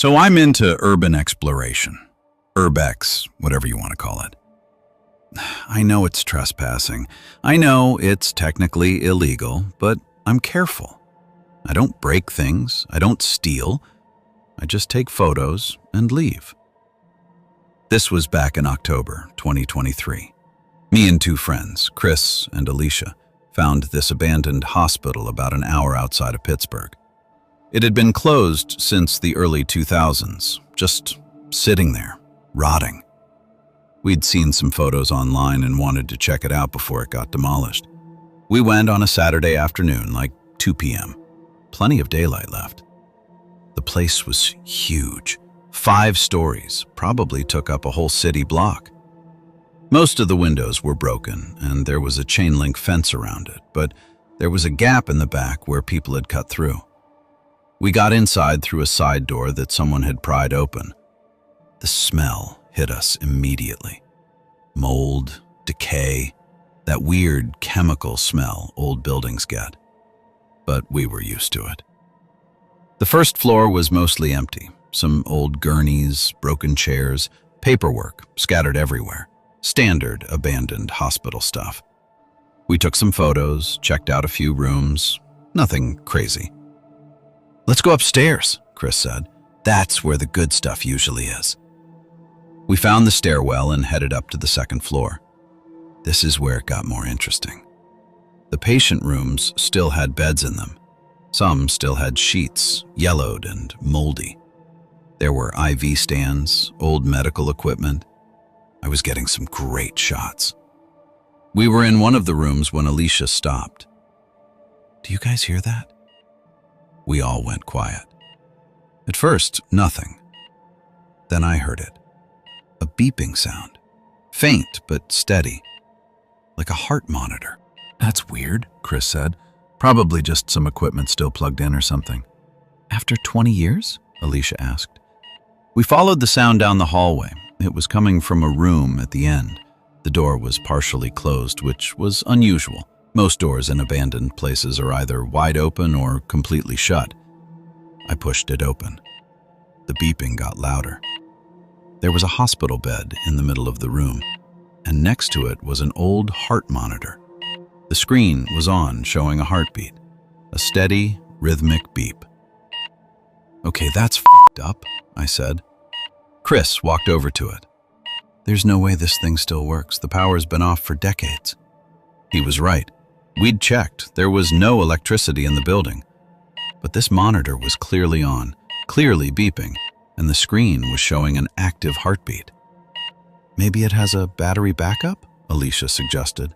So I'm into urban exploration. Urbex, whatever you want to call it. I know it's trespassing. I know it's technically illegal, but I'm careful. I don't break things. I don't steal. I just take photos and leave. This was back in October 2023. Me and two friends, Chris and Alicia, found this abandoned hospital about an hour outside of Pittsburgh. It had been closed since the early 2000s, just sitting there, rotting. We'd seen some photos online and wanted to check it out before it got demolished. We went on a Saturday afternoon, like 2 p.m. Plenty of daylight left. The place was huge. 5 stories, probably took up a whole city block. Most of the windows were broken, and there was a chain link fence around it, but there was a gap in the back where people had cut through. We got inside through a side door that someone had pried open. The smell hit us immediately. Mold, decay, that weird chemical smell old buildings get. But we were used to it. The first floor was mostly empty. Some old gurneys, broken chairs, paperwork scattered everywhere. Standard abandoned hospital stuff. We took some photos, checked out a few rooms. Nothing crazy. "Let's go upstairs," Chris said. "That's where the good stuff usually is." We found the stairwell and headed up to the second floor. This is where it got more interesting. The patient rooms still had beds in them. Some still had sheets, yellowed and moldy. There were IV stands, old medical equipment. I was getting some great shots. We were in one of the rooms when Alicia stopped. "Do you guys hear that?" We all went quiet. At first, nothing. Then I heard it. A beeping sound. Faint but steady. Like a heart monitor. "That's weird," Chris said. "Probably just some equipment still plugged in or something." "After 20 years?" Alicia asked. We followed the sound down the hallway. It was coming from a room at the end. The door was partially closed, which was unusual. Most doors in abandoned places are either wide open or completely shut. I pushed it open. The beeping got louder. There was a hospital bed in the middle of the room, and next to it was an old heart monitor. The screen was on, showing a heartbeat. A steady, rhythmic beep. "Okay, that's f***ed up," I said. Chris walked over to it. "There's no way this thing still works. The power's been off for decades." He was right. We'd checked. There was no electricity in the building. But this monitor was clearly on, clearly beeping, and the screen was showing an active heartbeat. "Maybe it has a battery backup?" Alicia suggested.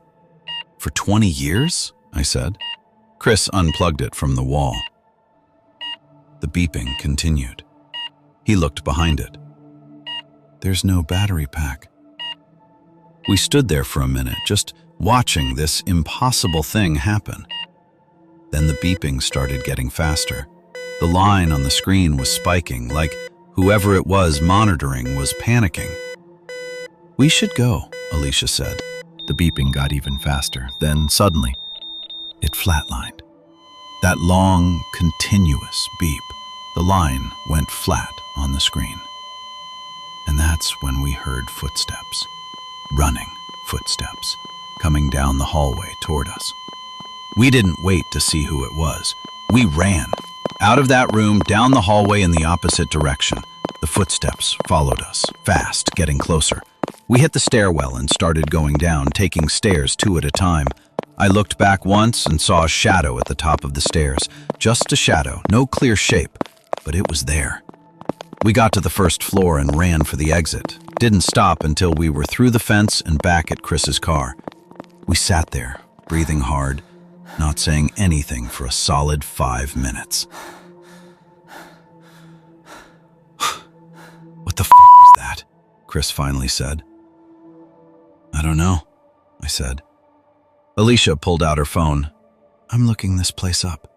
"For 20 years?" I said. Chris unplugged it from the wall. The beeping continued. He looked behind it. "There's no battery pack." We stood there for a minute, just watching this impossible thing happen. Then the beeping started getting faster. The line on the screen was spiking, like whoever it was monitoring was panicking. "We should go," Alicia said. The beeping got even faster. Then suddenly, it flatlined. That long, continuous beep. The line went flat on the screen. And that's when we heard footsteps. Running footsteps. Coming down the hallway toward us. We didn't wait to see who it was. We ran. Out of that room, down the hallway in the opposite direction. The footsteps followed us, fast, getting closer. We hit the stairwell and started going down, taking stairs 2 at a time. I looked back once and saw a shadow at the top of the stairs. Just a shadow, no clear shape, but it was there. We got to the first floor and ran for the exit. Didn't stop until we were through the fence and back at Chris's car. We sat there, breathing hard, not saying anything for a solid 5 minutes. "What the f*** was that?" Chris finally said. "I don't know," I said. Alicia pulled out her phone. "I'm looking this place up."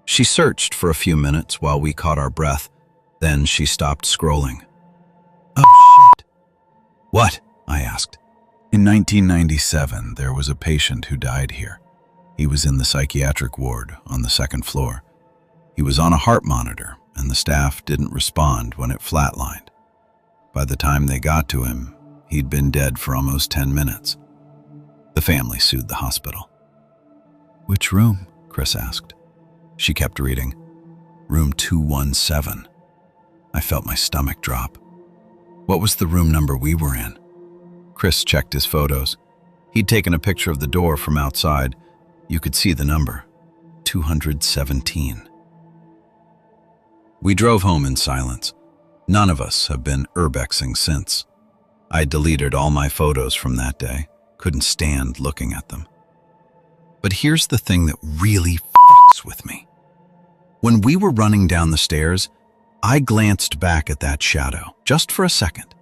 She searched for a few minutes while we caught our breath. Then she stopped scrolling. "Oh, shit." "What?" I asked. In 1997, there was a patient who died here. He was in the psychiatric ward on the second floor. He was on a heart monitor, and the staff didn't respond when it flatlined. By the time they got to him, he'd been dead for almost 10 minutes. The family sued the hospital. "Which room?" Chris asked. She kept reading. "Room 217. I felt my stomach drop. "What was the room number we were in?" Chris checked his photos. He'd taken a picture of the door from outside. You could see the number, 217. We drove home in silence. None of us have been urbexing since. I deleted all my photos from that day. Couldn't stand looking at them. But here's the thing that really fucks with me. When we were running down the stairs, I glanced back at that shadow, just for a second,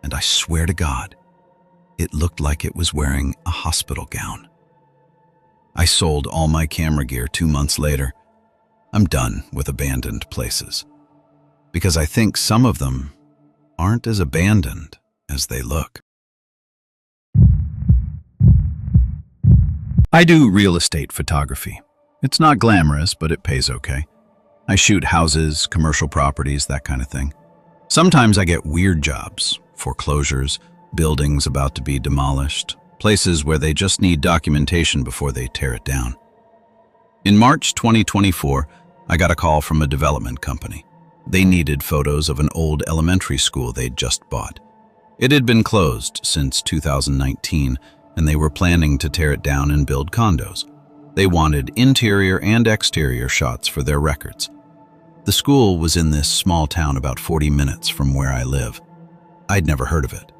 and I swear to God, it looked like it was wearing a hospital gown. I sold all my camera gear 2 months later. I'm done with abandoned places, because I think some of them aren't as abandoned as they look. I do real estate photography. It's not glamorous, but it pays okay. I shoot houses, commercial properties, that kind of thing. Sometimes I get weird jobs, foreclosures, buildings about to be demolished, places where they just need documentation before they tear it down. In March 2024, I got a call from a development company. They needed photos of an old elementary school they'd just bought. It had been closed since 2019, and they were planning to tear it down and build condos. They wanted interior and exterior shots for their records. The school was in this small town about 40 minutes from where I live. I'd never heard of it.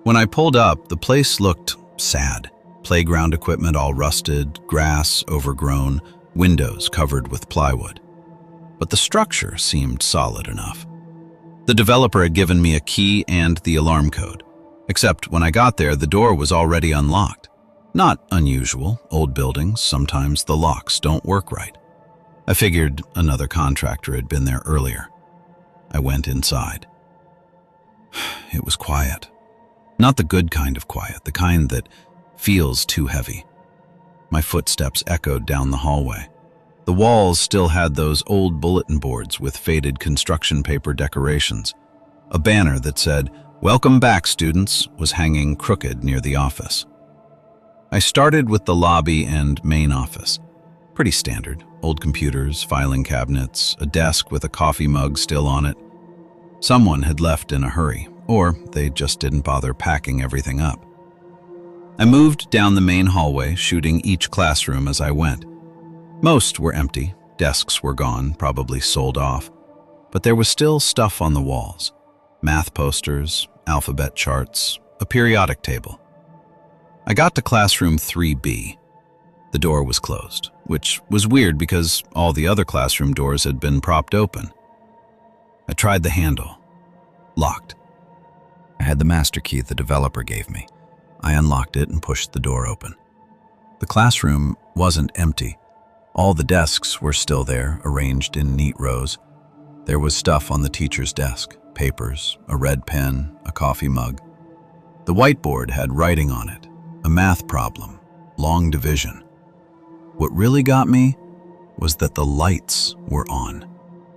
When I pulled up, the place looked sad. Playground equipment all rusted, grass overgrown, windows covered with plywood. But the structure seemed solid enough. The developer had given me a key and the alarm code. Except when I got there, the door was already unlocked. Not unusual. Old buildings, sometimes the locks don't work right. I figured another contractor had been there earlier. I went inside. It was quiet. Not the good kind of quiet, the kind that feels too heavy. My footsteps echoed down the hallway. The walls still had those old bulletin boards with faded construction paper decorations. A banner that said, "Welcome back, students," was hanging crooked near the office. I started with the lobby and main office. Pretty standard. Old computers, filing cabinets, a desk with a coffee mug still on it. Someone had left in a hurry, or they just didn't bother packing everything up. I moved down the main hallway, shooting each classroom as I went. Most were empty. Desks were gone, probably sold off. But there was still stuff on the walls. Math posters, alphabet charts, a periodic table. I got to classroom 3B. The door was closed, which was weird because all the other classroom doors had been propped open. I tried the handle. Locked. I had the master key the developer gave me. I unlocked it and pushed the door open. The classroom wasn't empty. All the desks were still there, arranged in neat rows. There was stuff on the teacher's desk, papers, a red pen, a coffee mug. The whiteboard had writing on it, a math problem, long division. What really got me was that the lights were on.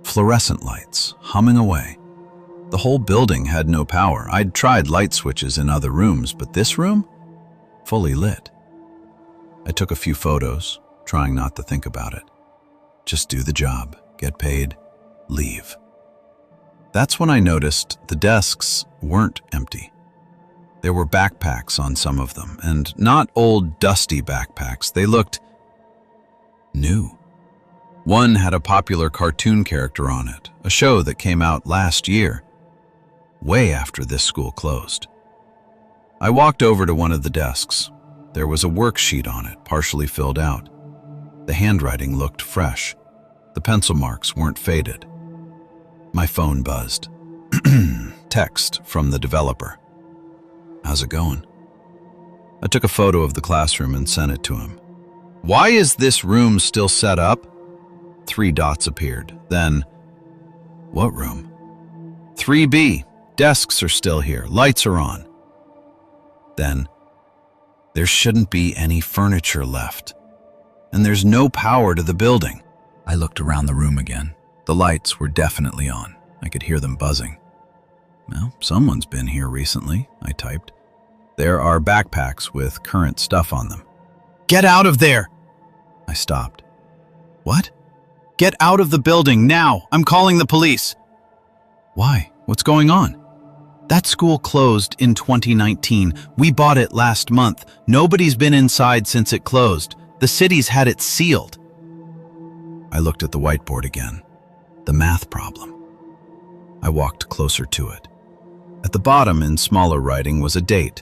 Fluorescent lights, humming away. The whole building had no power. I'd tried light switches in other rooms, but this room? Fully lit. I took a few photos, trying not to think about it. Just do the job, get paid, leave. That's when I noticed the desks weren't empty. There were backpacks on some of them, and not old, dusty backpacks. They looked new. One had a popular cartoon character on it, a show that came out last year, way after this school closed. I walked over to one of the desks. There was a worksheet on it, partially filled out. The handwriting looked fresh. The pencil marks weren't faded. My phone buzzed. Text from the developer. "How's it going?" I took a photo of the classroom and sent it to him. "Why is this room still set up?" 3 dots appeared. Then, "What room?" 3B. Desks are still here. Lights are on. Then, "There shouldn't be any furniture left. And there's no power to the building." I looked around the room again. The lights were definitely on. I could hear them buzzing. Well, someone's been here recently, I typed. There are backpacks with current stuff on them. Get out of there! I stopped. What? Get out of the building now! I'm calling the police! Why? What's going on? That school closed in 2019. We bought it last month. Nobody's been inside since it closed. The city's had it sealed. I looked at the whiteboard again. The math problem. I walked closer to it. At the bottom, in smaller writing, was a date.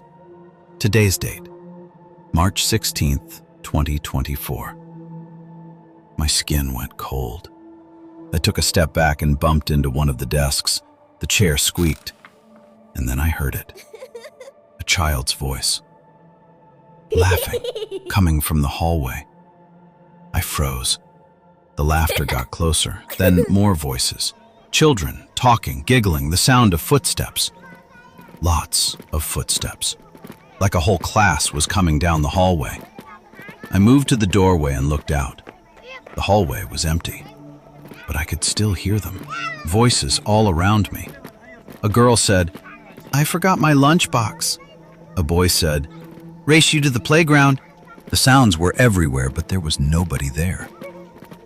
Today's date. March 16th, 2024. My skin went cold. I took a step back and bumped into one of the desks. The chair squeaked. And then I heard it. A child's voice. Laughing, coming from the hallway. I froze. The laughter got closer, then more voices. Children, talking, giggling, the sound of footsteps. Lots of footsteps. Like a whole class was coming down the hallway. I moved to the doorway and looked out. The hallway was empty, but I could still hear them. Voices all around me. A girl said, "I forgot my lunchbox." A boy said, "Race you to the playground." The sounds were everywhere, but there was nobody there.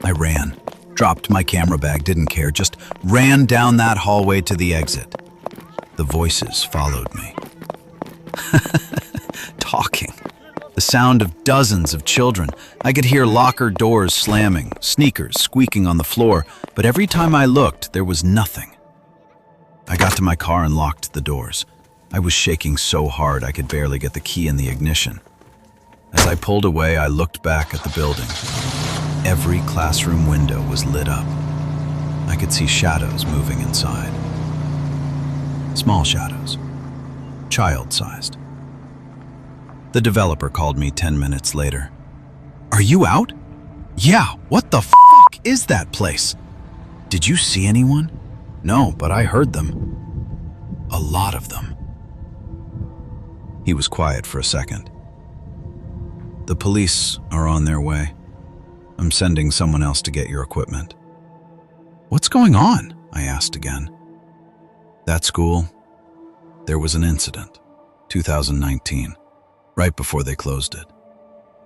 I ran, dropped my camera bag, didn't care, just ran down that hallway to the exit. The voices followed me. Talking. The sound of dozens of children. I could hear locker doors slamming, sneakers squeaking on the floor, but every time I looked, there was nothing. I got to my car and locked the doors. I was shaking so hard I could barely get the key in the ignition. As I pulled away, I looked back at the building. Every classroom window was lit up. I could see shadows moving inside. Small shadows. Child-sized. The developer called me 10 minutes later. "Are you out?" "Yeah, what the f*** is that place?" "Did you see anyone?" "No, but I heard them. A lot of them." He was quiet for a second. "The police are on their way. I'm sending someone else to get your equipment." "What's going on?" I asked again. "That school, there was an incident, 2019, right before they closed it.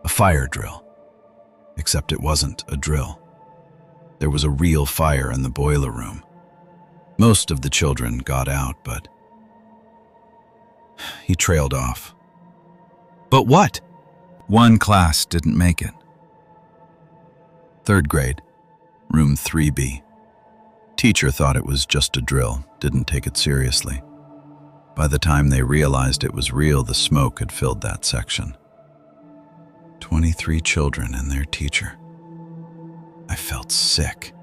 A fire drill. Except it wasn't a drill. There was a real fire in the boiler room. Most of the children got out, but..." He trailed off. "But what?" "One class didn't make it. 3rd grade, room 3B. Teacher thought it was just a drill, didn't take it seriously. By the time they realized it was real, the smoke had filled that section. 23 children and their teacher. I felt sick.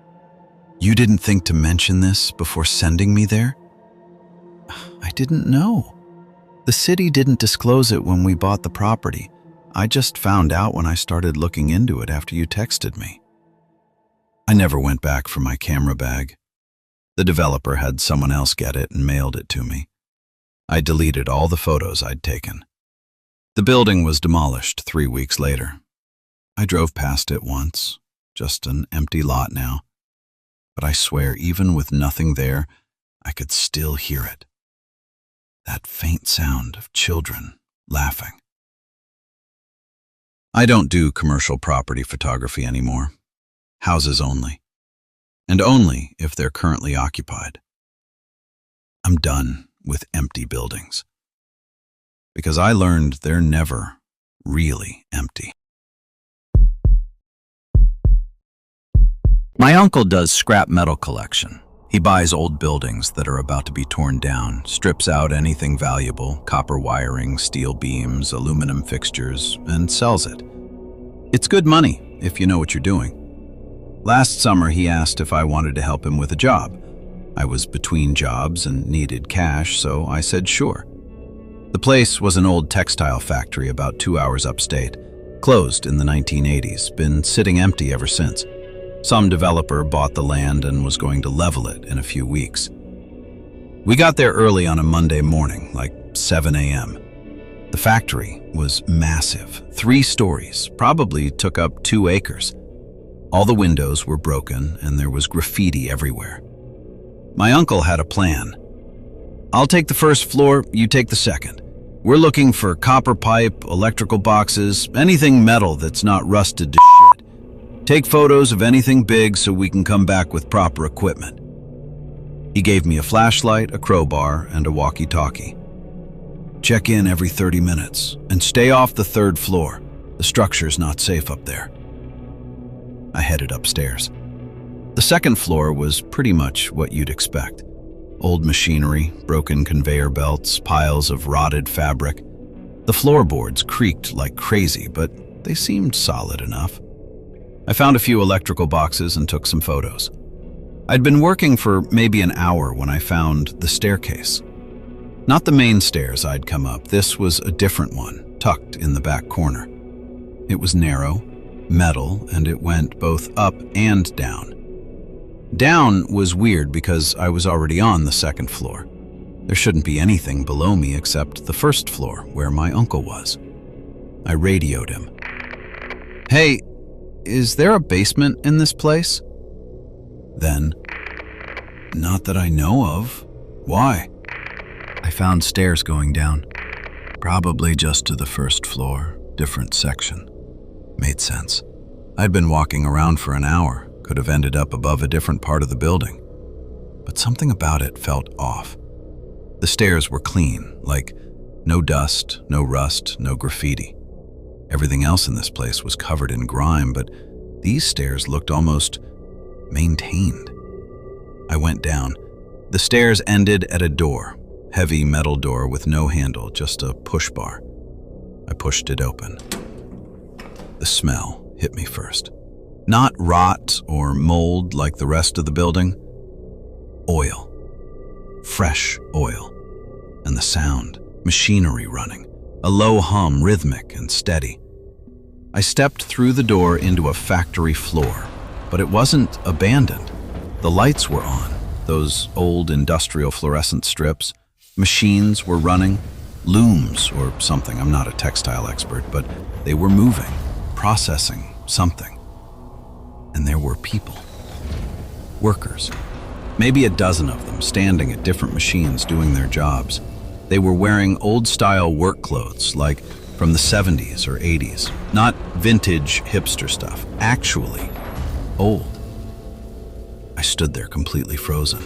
"You didn't think to mention this before sending me there?" "I didn't know. The city didn't disclose it when we bought the property. I just found out when I started looking into it after you texted me." I never went back for my camera bag. The developer had someone else get it and mailed it to me. I deleted all the photos I'd taken. The building was demolished 3 weeks later. I drove past it once, just an empty lot now. But I swear, even with nothing there, I could still hear it. That faint sound of children laughing. I don't do commercial property photography anymore. Houses only. And only if they're currently occupied. I'm done with empty buildings. Because I learned they're never really empty. My uncle does scrap metal collection. He buys old buildings that are about to be torn down, strips out anything valuable, copper wiring, steel beams, aluminum fixtures, and sells it. It's good money if you know what you're doing. Last summer, he asked if I wanted to help him with a job. I was between jobs and needed cash, so I said sure. The place was an old textile factory about 2 hours upstate, closed in the 1980s, been sitting empty ever since. Some developer bought the land and was going to level it in a few weeks. We got there early on a Monday morning, like 7 a.m. The factory was massive, 3 stories, probably took up 2 acres. All the windows were broken and there was graffiti everywhere. My uncle had a plan. "I'll take the first floor, you take the second. We're looking for copper pipe, electrical boxes, anything metal that's not rusted to shit. Take photos of anything big so we can come back with proper equipment." He gave me a flashlight, a crowbar, and a walkie-talkie. "Check in every 30 minutes and stay off the third floor. The structure's not safe up there." I headed upstairs. The second floor was pretty much what you'd expect. Old machinery, broken conveyor belts, piles of rotted fabric. The floorboards creaked like crazy, but they seemed solid enough. I found a few electrical boxes and took some photos. I'd been working for maybe an hour when I found the staircase. Not the main stairs I'd come up. This was a different one, tucked in the back corner. It was narrow, metal, and it went both up and down. Down was weird because I was already on the second floor. There shouldn't be anything below me except the first floor, where my uncle was. I radioed him. "Hey, is there a basement in this place?" Then, "Not that I know of. Why?" I found stairs going down. Probably just to the first floor, different section. Made sense. I'd been walking around for an hour, could have ended up above a different part of the building. But something about it felt off. The stairs were clean, like no dust, no rust, no graffiti. Everything else in this place was covered in grime, but these stairs looked almost maintained. I went down. The stairs ended at a door, heavy metal door with no handle, just a push bar. I pushed it open. The smell hit me first. Not rot or mold like the rest of the building. Oil. Fresh oil. And the sound, machinery running, a low hum, rhythmic and steady. I stepped through the door into a factory floor, but it wasn't abandoned. The lights were on, those old industrial fluorescent strips. Machines were running, looms or something. I'm not a textile expert, but they were moving, processing something. And there were people. Workers. Maybe a dozen of them standing at different machines doing their jobs. They were wearing old-style work clothes, like from the 70s or 80s. Not vintage hipster stuff. Actually old. I stood there completely frozen.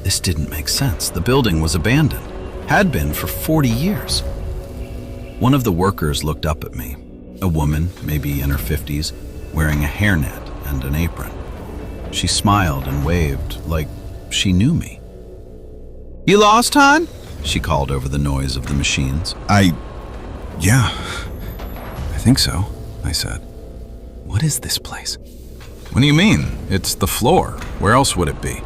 This didn't make sense. The building was abandoned. Had been for 40 years. One of the workers looked up at me. A woman, maybe in her 50s, wearing a hairnet and an apron. She smiled and waved like she knew me. "You lost, hon?" she called over the noise of the machines. Yeah, I think so," I said. "What is this place?" "What do you mean? It's the floor. Where else would it be?"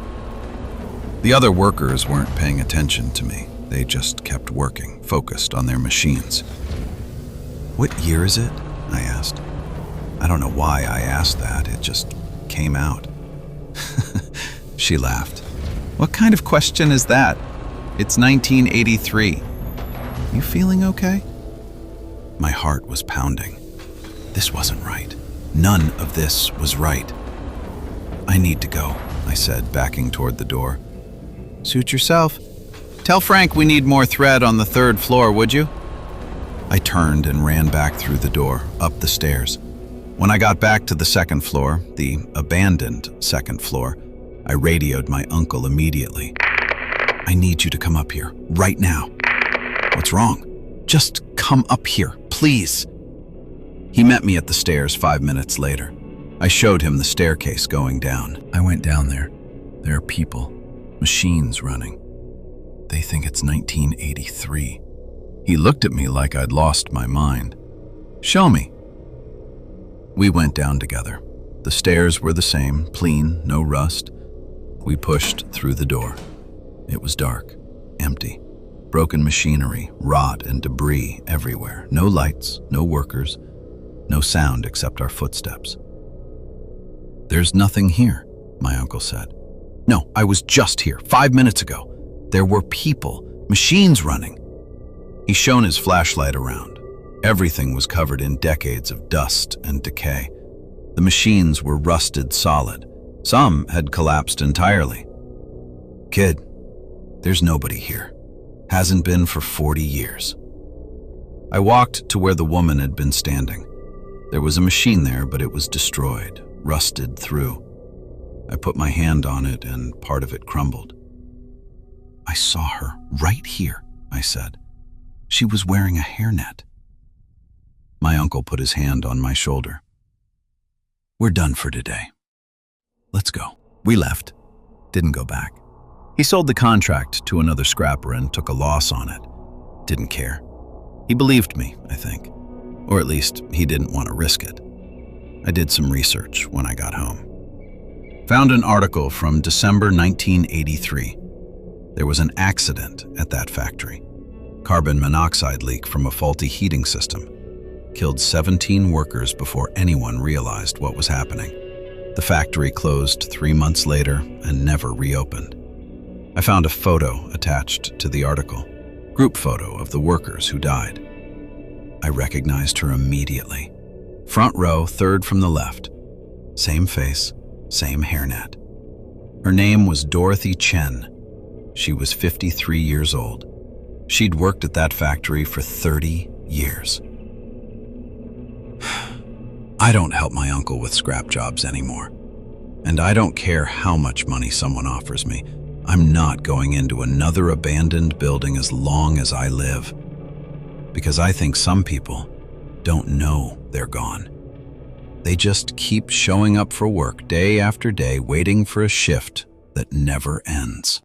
The other workers weren't paying attention to me. They just kept working, focused on their machines. "What year is it?" I asked. I don't know why I asked that. It just came out. She laughed. "What kind of question is that? It's 1983. You feeling okay?" My heart was pounding. This wasn't right. None of this was right. "I need to go," I said, backing toward the door. "Suit yourself. Tell Frank we need more thread on the third floor, would you?" I turned and ran back through the door, up the stairs. When I got back to the second floor, the abandoned second floor, I radioed my uncle immediately. "I need you to come up here, right now." "What's wrong?" "Just come up here, please." He met me at the stairs 5 minutes later. I showed him the staircase going down. I went down there. There are people, machines running. They think it's 1983. He looked at me like I'd lost my mind. "Show me." We went down together. The stairs were the same, clean, no rust. We pushed through the door. It was dark, empty. Broken machinery, rot and debris everywhere. No lights, no workers, no sound except our footsteps. "There's nothing here," my uncle said. "No, I was just here 5 minutes ago. There were people, machines running." He shone his flashlight around. Everything was covered in decades of dust and decay. The machines were rusted solid. Some had collapsed entirely. "Kid, there's nobody here. Hasn't been for 40 years. I walked to where the woman had been standing. There was a machine there, but it was destroyed, rusted through. I put my hand on it and part of it crumbled. "I saw her right here," I said. "She was wearing a hairnet." My uncle put his hand on my shoulder. "We're done for today. Let's go." We left. Didn't go back. He sold the contract to another scrapper and took a loss on it. Didn't care. He believed me, I think. Or at least, he didn't want to risk it. I did some research when I got home. Found an article from December 1983. There was an accident at that factory. Carbon monoxide leak from a faulty heating system. Killed 17 workers before anyone realized what was happening. The factory closed 3 months later and never reopened. I found a photo attached to the article. Group photo of the workers who died. I recognized her immediately. Front row, third from the left. Same face, same hairnet. Her name was Dorothy Chen. She was 53 years old. She'd worked at that factory for 30 years. I don't help my uncle with scrap jobs anymore. And I don't care how much money someone offers me. I'm not going into another abandoned building as long as I live. Because I think some people don't know they're gone. They just keep showing up for work day after day, waiting for a shift that never ends.